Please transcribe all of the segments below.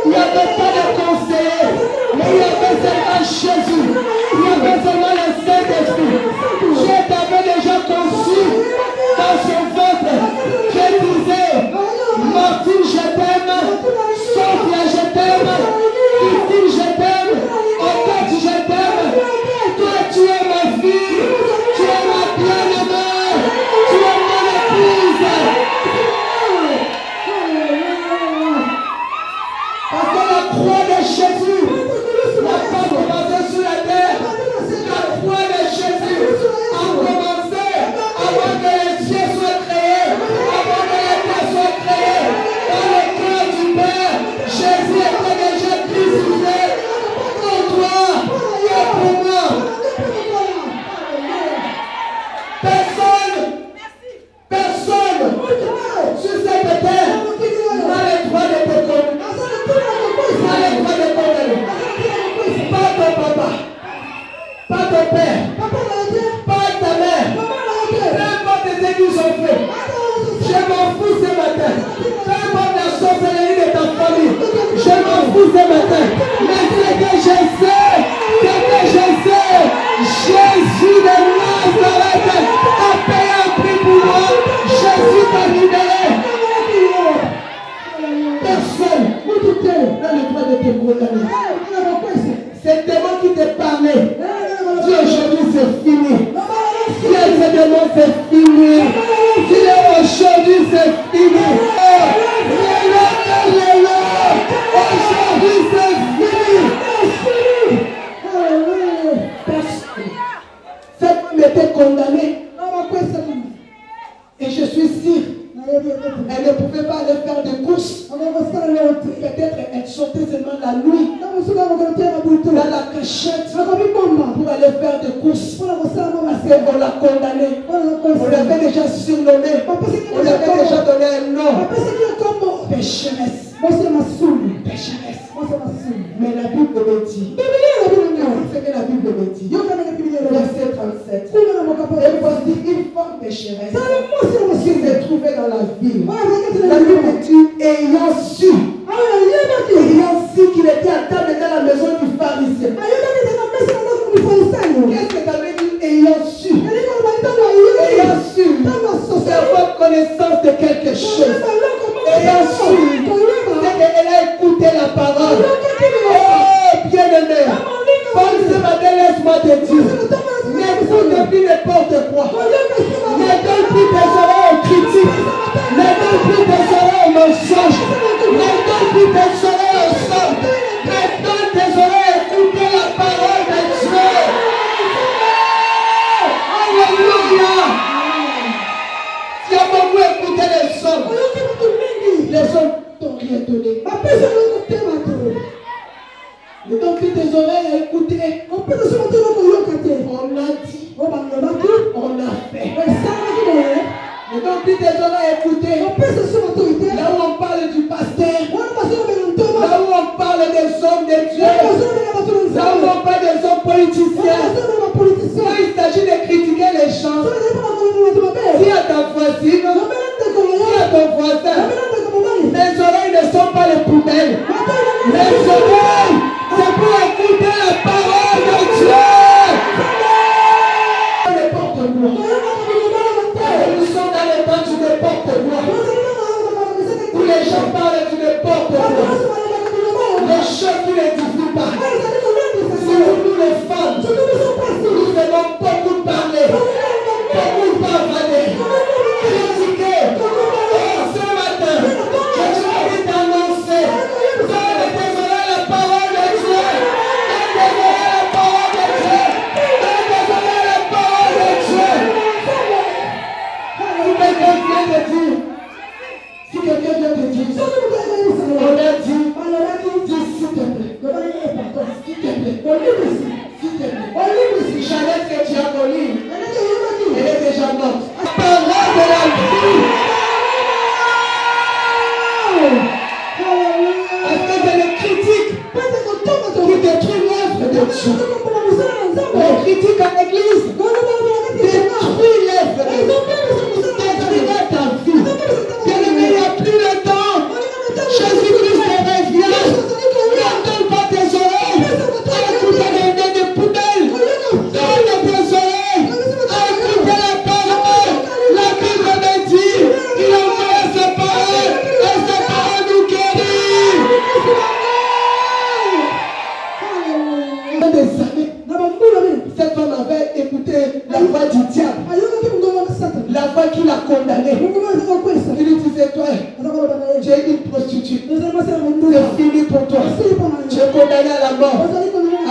Il n'y avait pas de conseiller, mais il y avait seulement Jésus. Il y avait seulement le Saint-Esprit. Dieu t'avait déjà conçu dans son ventre. Dieu disait, Martine, je t'aime. Sophia, je t'aime. Christine, je t'aime. Odette, je t'aime. Toi, tu es ma fille. Tu es ma bien-aimée. Tu es mon épouse. Parce que la croix de Jésus n'a pas commencé sur la terre. La croix de Jésus a commencé avant que les cieux soient créés, avant que les terres soient créées. Dans le cœur du Père, Jésus était déjà crucifié pour toi et pour moi. Personne sur cette terre n'a le droit de te condamner. Pas ton papa, pas ton père, pas ta mère, peu importe ce qu'ils ont fait. Je m'en fous ce matin. Peu importe la sorcellerie de ta famille, je m'en fous ce matin. Mais ce que je sais, Jésus de Nazareth a payé un prix pour moi. Jésus t'a libéré. Personne n'a le droit de te condamner. C'est démon qui te parlait. Dis aujourd'hui c'est fini. Dis à ce démon c'est fini. Dis aujourd'hui c'est fini. Aujourd'hui c'est fini. Cette femme était condamnée. Et je suis sûr, elle ne pouvait pas aller faire des courses. Peut-être elle sortait seulement la nuit dans la cachette pour aller faire des courses. Parce qu'on l'a condamnée. On l'avait déjà surnommé. On l'avait déjà donné un nom. Pécheresse. Pécheresse. Mais la Bible me dit. C'est que la Bible me dit. Verset 37. Et voici une femme pécheresse qui se trouvait dans la ville. La Bible dit ayant su qu'il était à table dans la maison du pharisien. Qu'est-ce que tu avais dit ayant su? Ayant su. C'est avoir connaissance de quelque chose. Ayant su. C'est qu'elle a écouté la parole. Oh, bien-aimé. Comme ce matin, laisse-moi te dire. N'écoute plus n'importe quoi. Ne donne plus tes oreilles aux critiques. Ne donne plus tes oreilles aux mensonges. Ne donne plus tes oreilles aux sorts. Ne donne tes oreilles à écouter la parole de Dieu. Alléluia. Tu as beaucoup écouté les hommes. Les hommes t'ont rien donné. Ne donne plus tes oreilles à écouter. On a dit. On a fait. Ne donne plus tes oreilles à écouter. Là où on parle du pasteur. Là où on parle des hommes de Dieu. Là où on parle des hommes politiciens. Quand il s'agit de critiquer les gens. Dis à ta voisine. Dis à ton voisin. Les oreilles ne sont pas les poubelles. Les oreilles, c'est pour écouter la parole de Dieu. Nous sommes dans le temps du n'importe quoi. Où les gens parlent du n'importe quoi. Les choses qui n'édifient pas. Surtout nous les femmes. Nous devons beaucoup parler. Beaucoup parler. Critiquer. Ce matin, je suis envie d'annoncer. Donne tes oreilles la parole de Dieu. Donne tes oreilles la parole de Dieu. Donne tes oreilles la parole de Dieu. Si quelqu'un vient de dire, on a dit, s'il te plaît, s'il te plaît, Jeannette que tu as connue, elle est déjà morte. Parole de la vie. Parce que c'est les critiques qui détruisent l'œuvre de Dieu. Les critiques à l'église détruisent l'œuvre de Dieu. Détruisent ta vie. Bien-aimé, il n'y a plus le temps. Jésus-Christ revient. pour toi. Tu es condamné à la mort.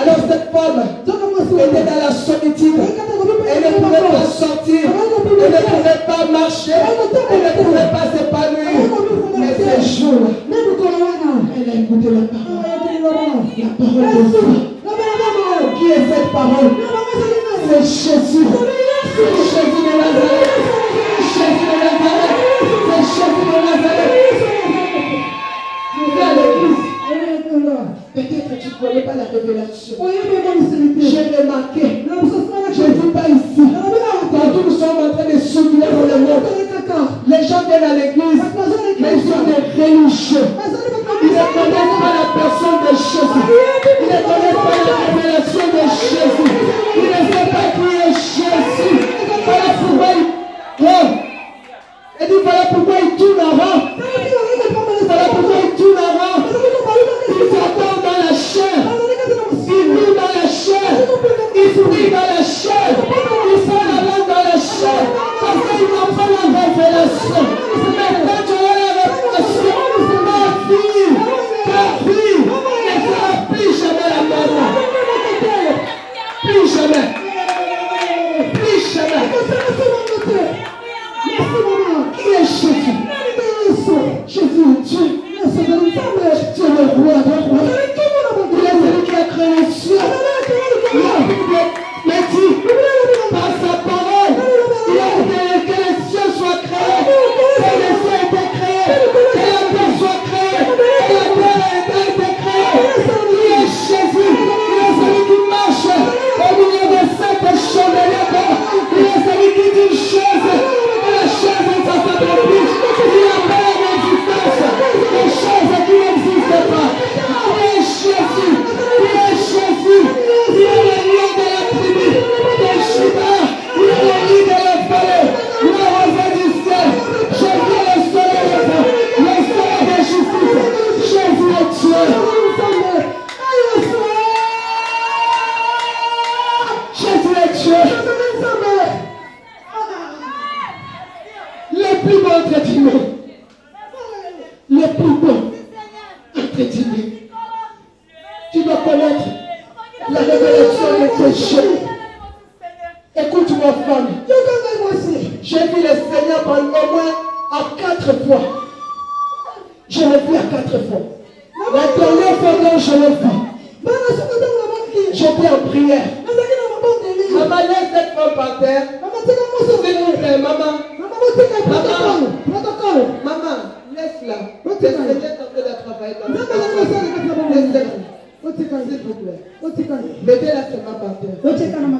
Alors cette femme était dans la solitude. Elle ne pouvait pas sortir. Elle ne pouvait pas marcher. Elle ne pouvait pas s'épanouir. Mais ces jours-là, elle a écouté la parole. La parole de Dieu. Qui est cette parole? C'est Jésus. C'est Jésus de Nazareth. Jésus de Nazareth. C'est Jésus de Nazareth. Tu viens à l'église. Peut-être tu ne connais pas la révélation. J'ai remarqué. Je ne vis pas ici. Quand nous sommes en train de soutenir dans le monde, les gens viennent à l'église, mais ils sont des religieux. Ils ne connaissent pas la personne de Jésus. Ils ne connaissent pas la révélation de Jésus. Ils ne savent pas qui est Jésus. Voilà pourquoi il dit voilà pourquoi il tourne en rond. Voilà pourquoi il tourne en rond. Il s'attend dans la chair. Il vit dans la chair. Il prie dans la chair. Il sent la langue dans la chair. Parce qu'il n'a pas la révélation. Mais quand tu as la révélation, ta fille ne sera plus jamais la même. Plus jamais. Plus jamais. Qui est Jésus? Jésus est Dieu. Dieu est le roi des rois. Il est celui qui a créé les cieux. La Bible me dit, par sa parole, il a dit que les cieux soient créés, que les cieux aient été créés, que la terre soit créée, que la terre ait été créée. Il est Jésus. Il est celui qui marche au milieu de cette chandeliers d'or. Il est celui qui dit une chose, et la chose ça s'accomplit. Il appelle à l'existence des choses qui n'existent pas. Il est Jésus. Il est Jésus. Il est le lion de la tribu de Juda. Il est le lit de la vallée. Le rosé du ciel. Jésus est le soleil levant. Le soleil de justice. Jésus est Dieu. Jésus est Dieu. Le plus beau entre guillemets. Le plus beau entre guillemets. Tu dois connaître la révélation de péché. Écoute-moi, femme. J'ai vu le Seigneur au moins à 4 fois. Je l'ai vu à 4 fois. La dernière fois quand je l'ai vu, j'étais en prière. Maman, laisse cette femme par terre. S'il vous plaît, maman. Maman, laisse-la. Le Seigneur est en train de travailler dans la maison. S'il vous plaît. Mettez-la seulement par terre. Merci Seigneur.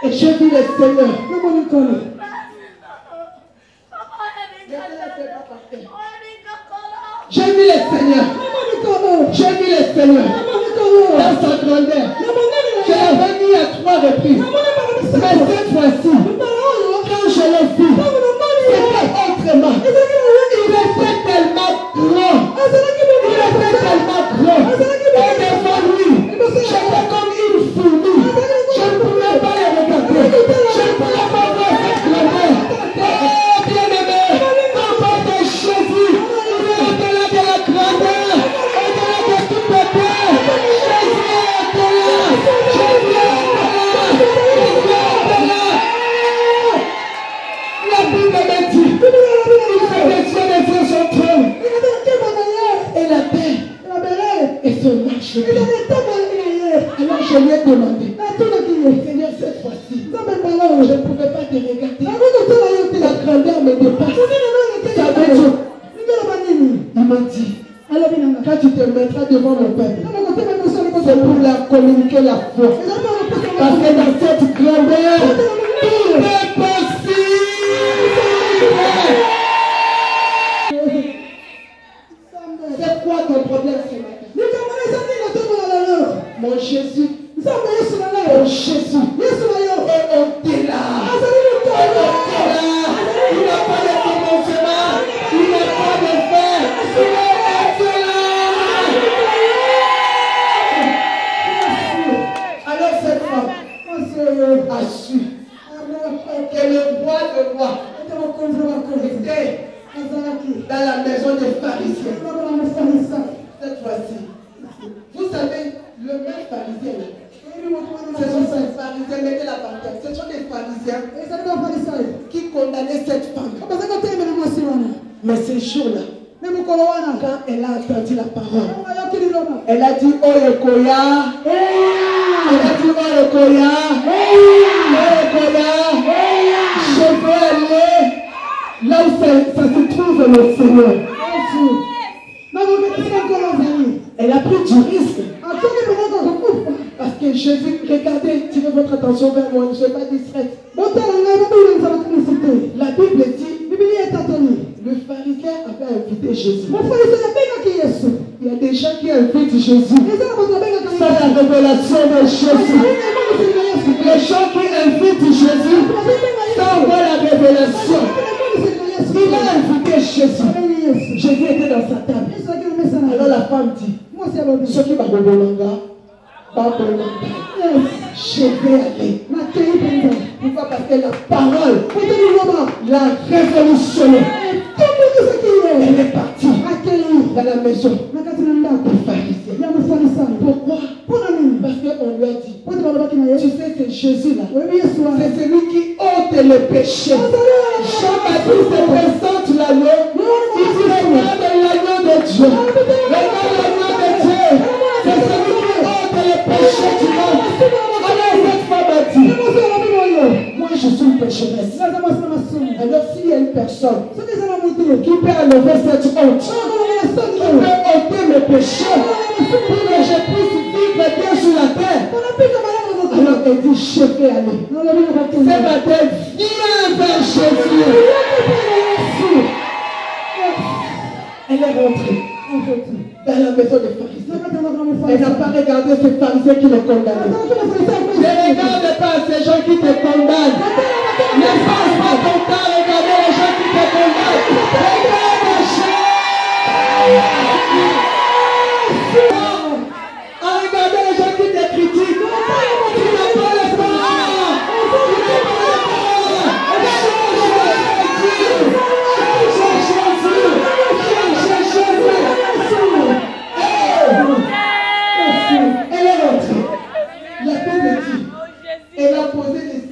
Et j'ai vu le Seigneur. J'ai vu le Seigneur. J'ai vu le Seigneur. Dans sa grandeur. Je l'avais mis à 3 reprises. Mais cette fois-ci, quand je l'ai vu, c'était autrement. Il était tellement grand. Il était tellement grand. Et devant lui, j'étais comme une fourmi. Je ne pouvais pas le regarder. Je ne pouvais pas voir cette grandeur. Oh, bien-aimé, l'enfant de Jésus, il est au-delà de la grandeur, au-delà de tout peuple. Jésus est au-delà. Jésus est au-delà. Jésus est au-delà. La Bible me dit, il fait des cieux des cieux son trône. Et la terre et son marche. Alors je lui ai demandé, Seigneur, cette fois-ci, je ne pouvais pas te regarder. La grandeur me dépasse. Ça veut dire, il m'a dit, quand tu te mettras devant mon peuple, c'est pour leur communiquer la foi. Parce que dans cette grandeur, tout est possible. C'est quoi ton problème ce matin? Mon Jésus, mon Jésus est au-delà. Il n'a pas de commencement, il n'a pas de fin, il est au-delà. Alors cette femme a su que le roi de roi était dans la maison des pharisiens. Cette fois-ci, vous savez, le même pharisien, ce sont ces pharisiens, mettez la pancarte, ce sont des pharisiens qui condamnaient cette femme. Mais ces jours-là, quand elle a entendu la parole, elle a dit oh Ekoya, elle a dit oh Ekoya, je veux aller là où ça se trouve le Seigneur. Elle a pris du risque. Parce que Jésus, regardez, tirez votre attention vers moi, je ne suis pas distraite. La Bible dit, le pharisien avait invité Jésus. Il y a des gens qui invitent Jésus sans la révélation de Jésus. Les gens qui invitent Jésus sans avoir la révélation. Il a invité Jésus. Jésus était dans sa table. Alors la femme dit, ce qui va revenir, je vais aller. Pourquoi? Parce que la parole l'a révolutionné. Elle est partie dans la maison du pharisien. Pourquoi? Parce qu'on lui a dit, tu sais, c'est Jésus là. C'est celui qui ôte le péché. Jean-Baptiste présente l'agneau. Il dit, regarde l'agneau de Dieu. Regarde l'agneau de Dieu. C'est celui qui ôte le péché du monde. Alors cette femme a dit, moi je suis une pécheresse. Alors s'il y a une personne qui peut enlever cette honte, qui peut ôter mes péchés, pour que je puisse vivre bien sur la terre, alors elle dit, je vais aller. Ce matin, viens vers Jésus. Elle est rentrée dans la maison des pharisiens. Elle n'a pas regardé ces pharisiens qui le condamnaient. Ne regarde pas ces gens qui te condamnent. Ne passe pas ton temps à regarder les gens qui te condamnent. Regarde Jésus. À regarder les gens qui te critiquent. Tu n'as pas le temps. Elle est rentrée. La Bible dit, elle a posé des